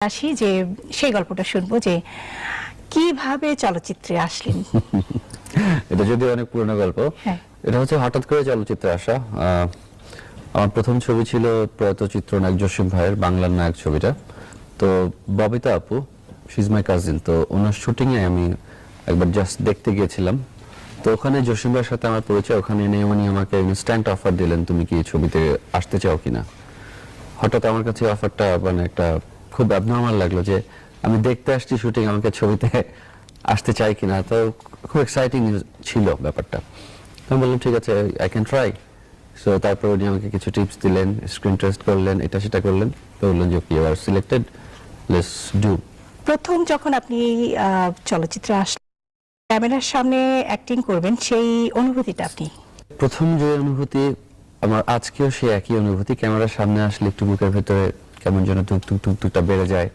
আসি যে সেই গল্পটা শুনবো যে কিভাবে চলচ্চিত্রে আসলেন। এটা যদি অনেক পুরনো গল্প। হ্যাঁ। এটা হচ্ছে হঠাৎ করে চলচ্চিত্রে আসা। আমার প্রথম ছবি ছিল প্রয়াত চিত্রনায়ক জসিম ভাইয়ের বাংলার নায়ক ছবিটা। তো ববিতা আপু, শি ইজ মাই কাজিন, তো ওনার শুটিং এ আমি একবার জাস্ট দেখতে গিয়েছিলাম। তো ওখানে জসিম ভাইয়ের সাথে আমার পরিচয়, ওখানে নিয়ে উনি আমাকে ইনস্ট্যান্ট অফার দিলেন, তুমি কি এই ছবিতে আসতে চাও কিনা। হঠাৎ আমার কাছে অফারটা মানে একটা খুব অ্যাবনর্মাল লাগলো যে আমি দেখতে আসছি শুটিং, আমাকে ছবিতে আসতে চাই কিনা। তো খুব এক্সাইটিং ছিল ব্যাপারটা। আমি বললাম ঠিক আছে, আই ক্যান ট্রাই। সো তারপর উনি আমাকে কিছু টিপস দিলেন, স্ক্রিন টেস্ট করলেন, এটা সেটা করলেন। তো বললেন যে you are selected, let's do. প্রথম যখন আপনি চলচ্চিত্রে আসলেন, ক্যামেরার সামনে অ্যাক্টিং করবেন, সেই অনুভূতিটা আপনি? প্রথম যে অনুভূতি, আমার আজকেও সেই একই অনুভূতি। ক্যামেরার সামনে আসলে একটু বুকের ভেতরে কেমন যেন ধুক ধুক ধুক ধুকটা বেড়ে যায়।